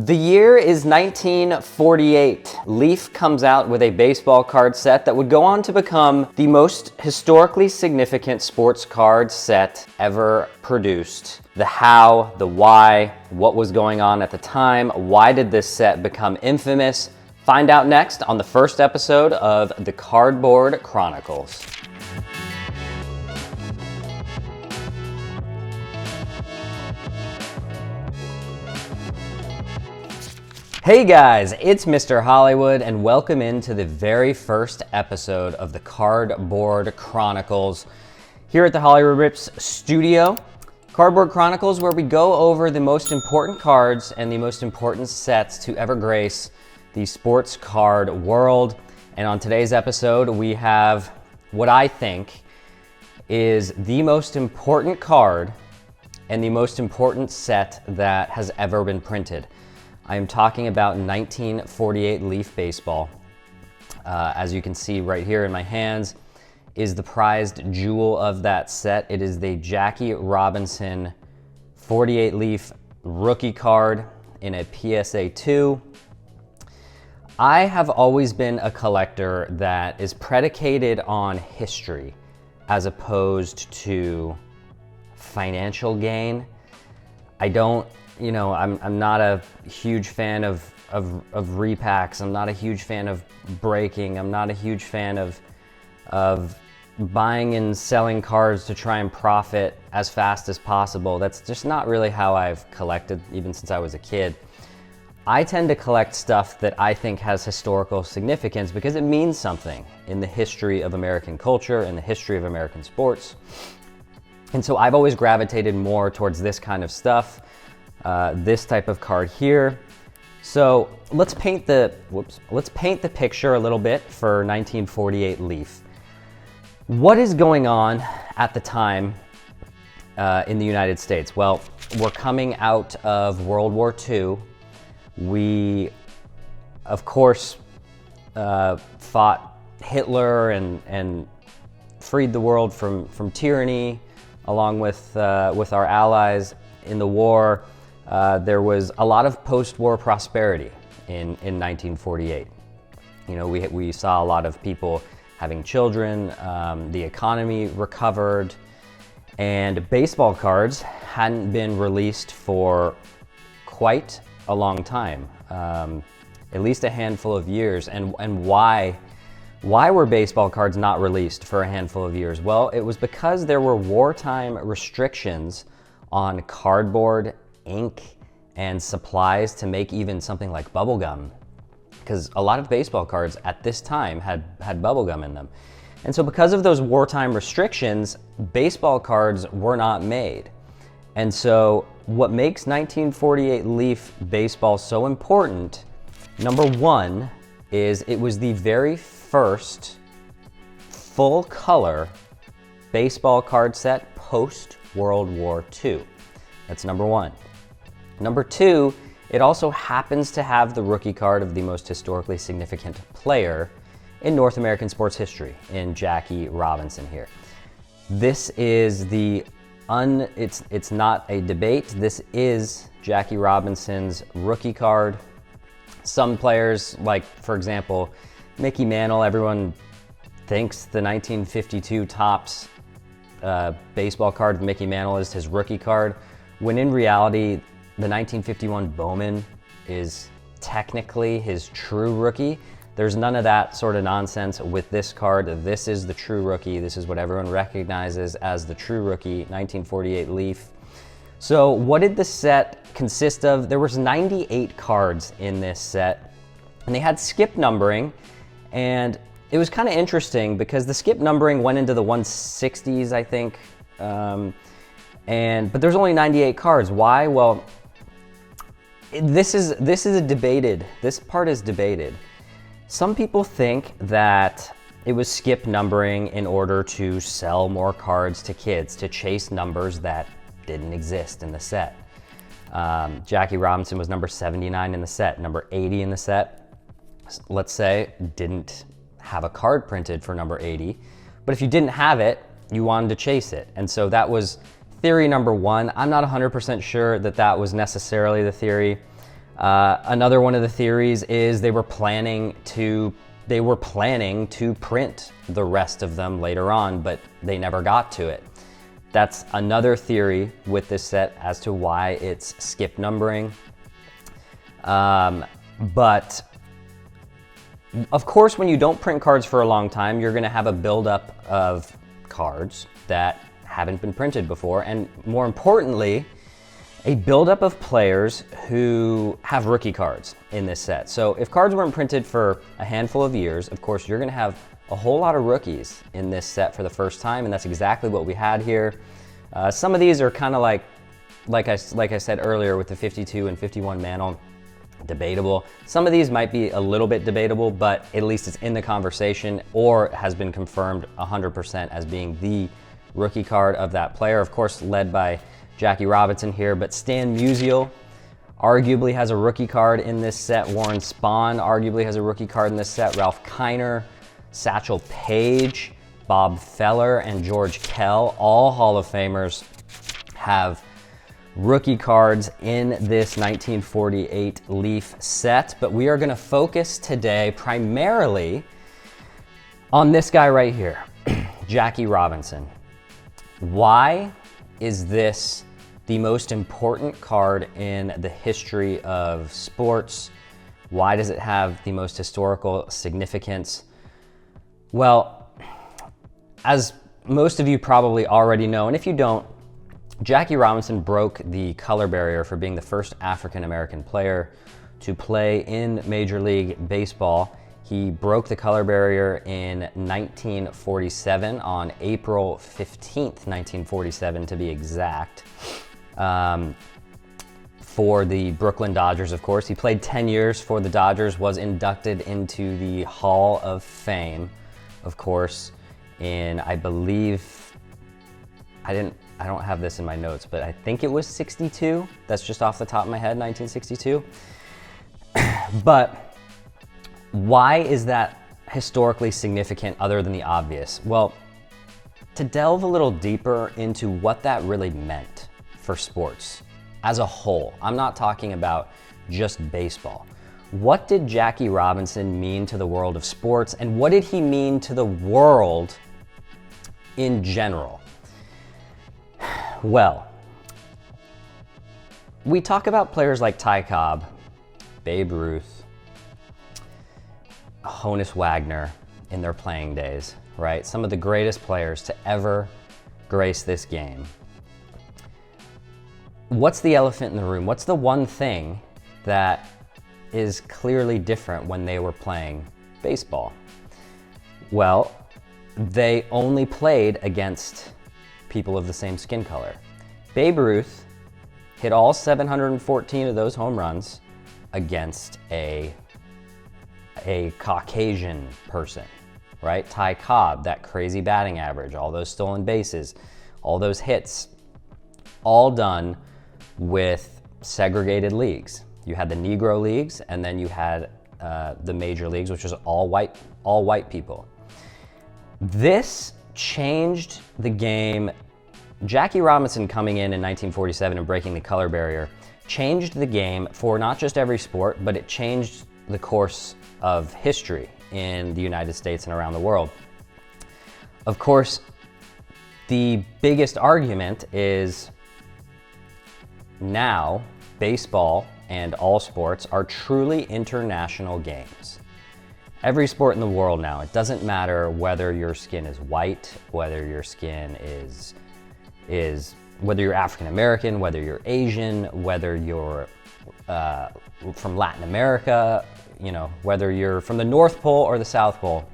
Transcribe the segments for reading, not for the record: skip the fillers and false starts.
The year is 1948. Leaf comes out with a baseball card set that would go on to become the most historically significant sports card set ever produced. The how, the why, what was going on at the time, why did this set become infamous? Find out next on the first episode of the Cardboard Chronicles. Hey guys, it's Mr. Hollywood and welcome into the very first episode of the Cardboard Chronicles here at the Hollywood Rips studio. Cardboard Chronicles, where we go over the most important cards and the most important sets to ever grace the sports card world. And on today's episode, we have what I think is the most important card and the most important set that has ever been printed. I am talking about 1948 Leaf Baseball. As you can see right here in my hands is the prized jewel of that set. It is the Jackie Robinson 48 Leaf rookie card in a PSA 2. I have always been a collector that is predicated on history as opposed to financial gain. I'm not a huge fan of repacks. I'm not a huge fan of breaking. I'm not a huge fan of buying and selling cards to try and profit as fast as possible. That's just not really how I've collected, even since I was a kid. I tend to collect stuff that I think has historical significance because it means something in the history of American culture, in the history of American sports. And so I've always gravitated more towards this kind of stuff. This type of card here. So let's paint the picture a little bit for 1948 Leaf. What is going on at the time in the United States? Well, we're coming out of World War II. We, of course, fought Hitler and freed the world from tyranny, along with our allies in the war. There was a lot of post-war prosperity in 1948. You know, we saw a lot of people having children, the economy recovered, and baseball cards hadn't been released for quite a long time, at least a handful of years. And why were baseball cards not released for a handful of years? Well, it was because there were wartime restrictions on cardboard, ink, and supplies to make even something like bubble gum, because a lot of baseball cards at this time had bubble gum in them. And so because of those wartime restrictions, baseball cards were not made. And so what makes 1948 Leaf baseball so important, number one, is it was the very first full color baseball card set post World War II. That's number one. Number two, it also happens to have the rookie card of the most historically significant player in North American sports history, in Jackie Robinson here. This is it's not a debate. This is Jackie Robinson's rookie card. Some players, like for example, Mickey Mantle, everyone thinks the 1952 Topps baseball card of Mickey Mantle is his rookie card, when in reality, the 1951 Bowman is technically his true rookie. There's none of that sort of nonsense with this card. This is the true rookie. This is what everyone recognizes as the true rookie, 1948 Leaf. So what did the set consist of? There was 98 cards in this set, and they had skip numbering, and it was kind of interesting because the skip numbering went into the 160s, I think, but there's only 98 cards. Why? Well, this part is debated. Some people think that it was skip numbering in order to sell more cards to kids, to chase numbers that didn't exist in the set. Jackie Robinson was number 79 in the set. Number 80 in the set, let's say, didn't have a card printed for number 80. But if you didn't have it, you wanted to chase it. And so that was theory number one. I'm not 100% sure that that was necessarily the theory. Another one of the theories is they were planning to print the rest of them later on, but they never got to it. That's another theory with this set as to why it's skip numbering. But of course, when you don't print cards for a long time, you're gonna have a buildup of cards that haven't been printed before, and more importantly, a buildup of players who have rookie cards in this set. So if cards weren't printed for a handful of years, of course, you're gonna have a whole lot of rookies in this set for the first time, and that's exactly what we had here. Some of these are kind of like I said earlier with the 52 and 51 Mantle, debatable. Some of these might be a little bit debatable, but at least it's in the conversation or has been confirmed 100% as being the rookie card of that player. Of course, led by Jackie Robinson here, but Stan Musial arguably has a rookie card in this set. Warren Spahn arguably has a rookie card in this set. Ralph Kiner, Satchel Paige, Bob Feller, and George Kell, all Hall of Famers, have rookie cards in this 1948 Leaf set. But we are going to focus today primarily on this guy right here, Jackie Robinson. Why is this the most important card in the history of sports? Why does it have the most historical significance? Well, as most of you probably already know, and if you don't, Jackie Robinson broke the color barrier for being the first African-American player to play in Major League Baseball. He broke the color barrier in 1947, on April 15th, 1947 to be exact, for the Brooklyn Dodgers, of course. He played 10 years for the Dodgers, was inducted into the Hall of Fame, of course, in, I believe, I don't have this in my notes, but I think it was 62. That's just off the top of my head, 1962. But why is that historically significant other than the obvious? Well, to delve a little deeper into what that really meant for sports as a whole, I'm not talking about just baseball. What did Jackie Robinson mean to the world of sports, and what did he mean to the world in general? Well, we talk about players like Ty Cobb, Babe Ruth, Honus Wagner in their playing days, right? Some of the greatest players to ever grace this game. What's the elephant in the room? What's the one thing that is clearly different when they were playing baseball? Well, they only played against people of the same skin color. Babe Ruth hit all 714 of those home runs against a Caucasian person, right? Ty Cobb, that crazy batting average, all those stolen bases, all those hits, all done with segregated leagues. You had the Negro leagues, and then you had the major leagues, which was all white people. This changed the game. Jackie Robinson coming in 1947 and breaking the color barrier changed the game for not just every sport, but it changed the course of history in the United States and around the world. Of course, the biggest argument is now baseball and all sports are truly international games. Every sport in the world now, it doesn't matter whether your skin is white, whether your skin is whether you're African American, whether you're Asian, whether you're from Latin America, you know, whether you're from the North Pole or the South Pole.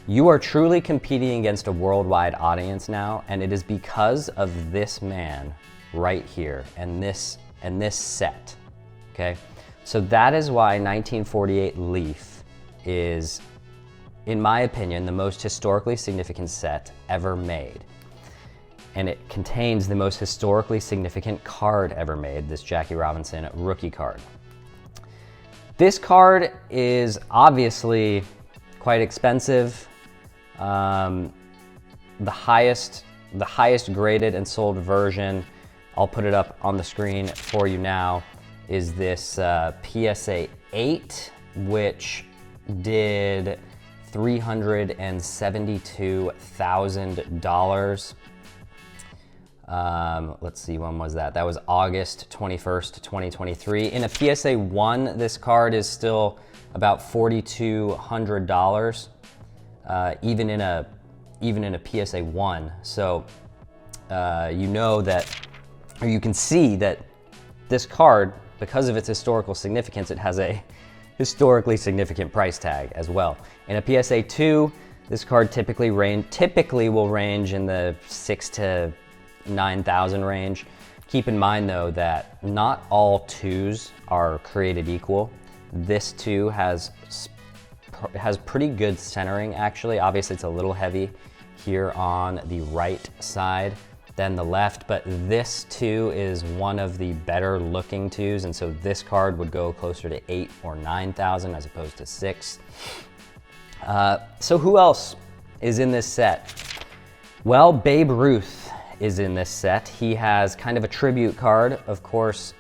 You are truly competing against a worldwide audience now, and it is because of this man right here and this set, okay? So that is why 1948 Leaf is, in my opinion, the most historically significant set ever made. And it contains the most historically significant card ever made, this Jackie Robinson rookie card. This card is obviously quite expensive. The highest graded and sold version, I'll put it up on the screen for you now, is this PSA 8, which did $372,000. Let's see, when was that? That was August 21st, 2023. In a PSA 1, this card is still about $4,200, even in a PSA 1. So you know that, or you can see that this card, because of its historical significance, it has a historically significant price tag as well. In a PSA 2, this card typically will range in the 6 to 9,000 range. Keep in mind though that not all 2s are created equal. This 2 has pretty good centering actually. Obviously it's a little heavy here on the right side than the left, but this 2 is one of the better looking 2s, and so this card would go closer to 8 or 9,000 as opposed to 6. So who else is in this set? Well, Babe Ruth is in this set. He has kind of a tribute card. Of course,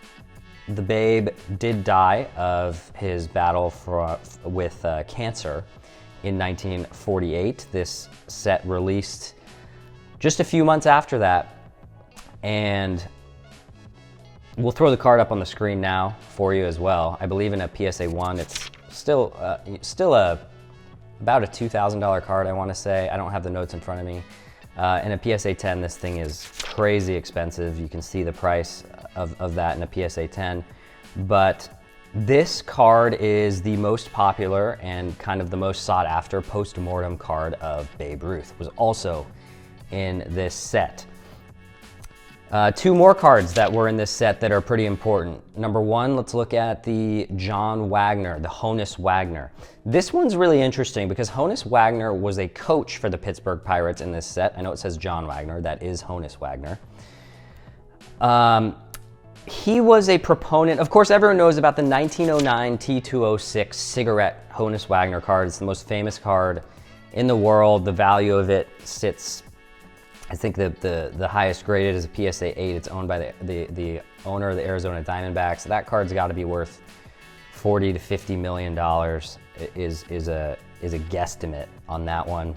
the Babe did die of his battle with cancer in 1948. This set released just a few months after that, and we'll throw the card up on the screen now for you as well. I believe in a PSA 1, it's still about a $2,000 card, I want to say. I don't have the notes in front of me. In a PSA 10, this thing is crazy expensive. You can see the price of that in a PSA 10. But this card is the most popular and kind of the most sought after post-mortem card of Babe Ruth. It was also in this set. 2 more cards that were in this set that are pretty important. Number 1, let's look at the John Wagner, the Honus Wagner. This one's really interesting because Honus Wagner was a coach for the Pittsburgh Pirates in this set. I know it says John Wagner, that is Honus Wagner. He was a proponent, of course everyone knows about the 1909 T206 cigarette Honus Wagner card. It's the most famous card in the world. The value of it sits, I think the highest graded is a PSA 8. It's owned by the owner of the Arizona Diamondbacks. That card's got to be worth $40 to $50 million is a guesstimate on that one.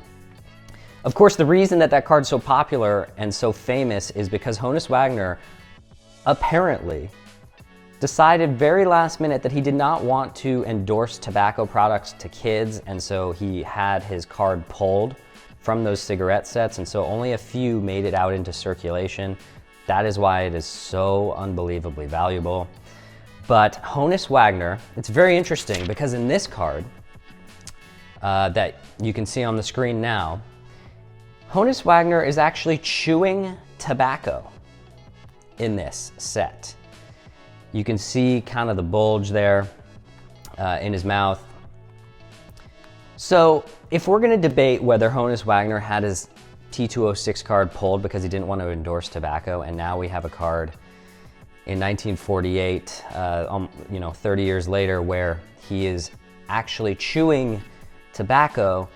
Of course, the reason that card's so popular and so famous is because Honus Wagner apparently decided very last minute that he did not want to endorse tobacco products to kids, and so he had his card pulled from those cigarette sets, and so only a few made it out into circulation. That is why it is so unbelievably valuable. But Honus Wagner, it's very interesting because in this card that you can see on the screen now, Honus Wagner is actually chewing tobacco in this set. You can see kind of the bulge there in his mouth. So if we're going to debate whether Honus Wagner had his T206 card pulled because he didn't want to endorse tobacco, and now we have a card in 1948, 30 years later, where he is actually chewing tobacco,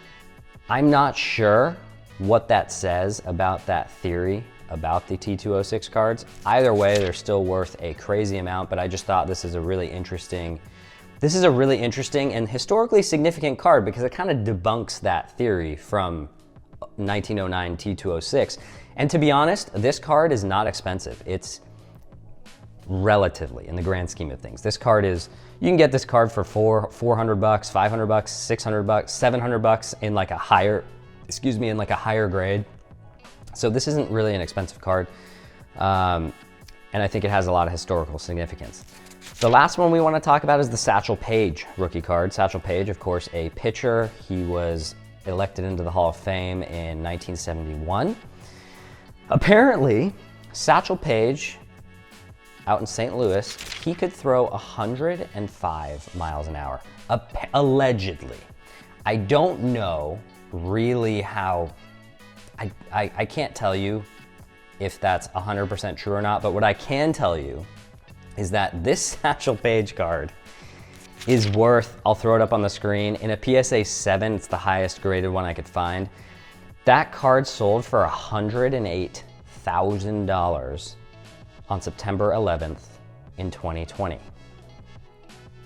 I'm not sure what that says about that theory about the T206 cards. Either way, they're still worth a crazy amount, but I just thought this is a really interesting and historically significant card because it kind of debunks that theory from 1909 T206. And to be honest, this card is not expensive. It's relatively, in the grand scheme of things. This card is, you can get this card for $400, $500, $600, $700 in like a higher, in like a higher grade. So this isn't really an expensive card. And I think it has a lot of historical significance. The last one we want to talk about is the Satchel Paige rookie card. Satchel Paige, of course, a pitcher. He was elected into the Hall of Fame in 1971. Apparently, Satchel Paige, out in St. Louis, he could throw 105 miles an hour, allegedly. I don't know really how, I can't tell you if that's 100% true or not, but what I can tell you is that this Satchel Paige card is worth, I'll throw it up on the screen, in a PSA 7, it's the highest graded one I could find. That card sold for $108,000 on September 11th in 2020.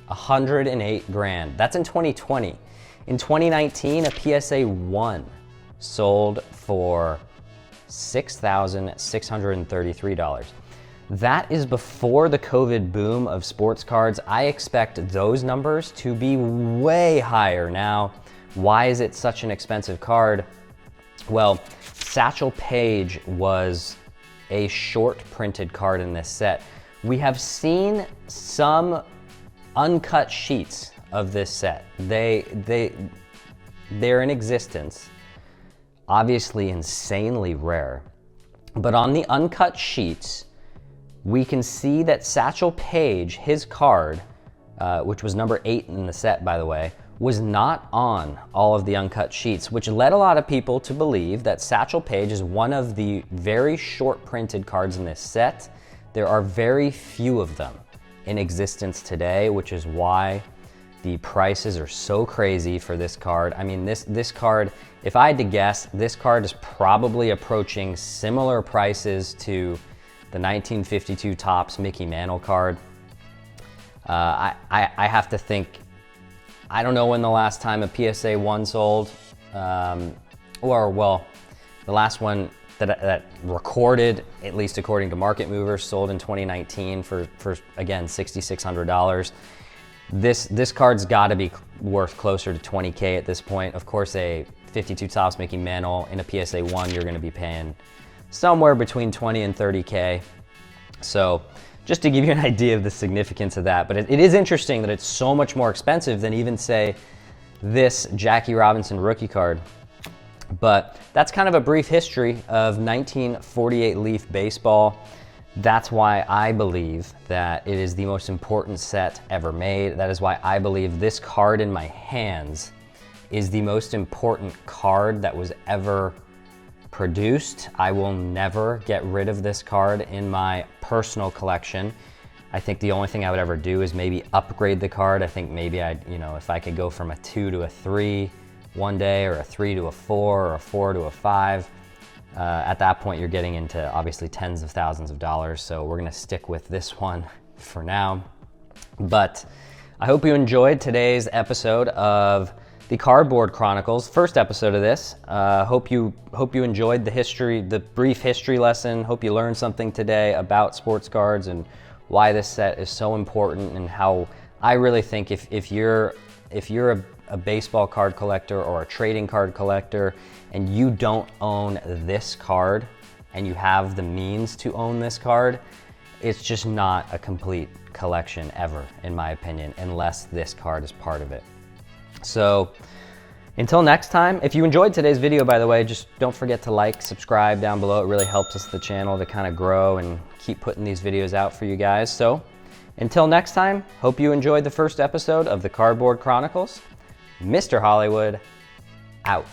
108 grand. That's in 2020. In 2019, a PSA 1 sold for $6,633. That is before the COVID boom of sports cards. I expect those numbers to be way higher now. Why is it such an expensive card? Well, Satchel Paige was a short printed card in this set. We have seen some uncut sheets of this set. They're in existence. Obviously insanely rare. But on the uncut sheets, we can see that Satchel Paige, his card, which was number 8 in the set, by the way, was not on all of the uncut sheets, which led a lot of people to believe that Satchel Paige is one of the very short printed cards in this set. There are very few of them in existence today, which is why the prices are so crazy for this card. I mean, this card, if I had to guess, this card is probably approaching similar prices to the 1952 Topps Mickey Mantle card. I have to think, I don't know when the last time a PSA 1 sold, or well, the last one that recorded, at least according to Market Movers, sold in 2019 for again, $6,600. This card's gotta be worth closer to 20K at this point. Of course, a 52 Topps Mickey Mantle in a PSA 1, you're gonna be paying somewhere between 20 and 30K. So just to give you an idea of the significance of that, but it is interesting that it's so much more expensive than even, say, this Jackie Robinson rookie card. But that's kind of a brief history of 1948 Leaf baseball. That's why I believe that it is the most important set ever made. That is why I believe this card in my hands is the most important card that was ever produced. I will never get rid of this card in my personal collection. I think the only thing I would ever do is maybe upgrade the card. I think maybe I'd, if I could go from a 2 to a 3 one day, or a 3 to a 4, or a 4 to a 5. At that point, you're getting into obviously tens of thousands of dollars. So we're gonna stick with this one for now. But I hope you enjoyed today's episode of the Cardboard Chronicles, first episode of this. Hope you enjoyed the brief history lesson. Hope you learned something today about sports cards and why this set is so important, and how I really think if you're a baseball card collector or a trading card collector and you don't own this card and you have the means to own this card, it's just not a complete collection ever, in my opinion, unless this card is part of it. So until next time, if you enjoyed today's video, by the way, just don't forget to like, subscribe down below. It really helps us, the channel, to kind of grow and keep putting these videos out for you guys. So until next time, hope you enjoyed the first episode of the Cardboard Chronicles. Mr. Hollywood, out.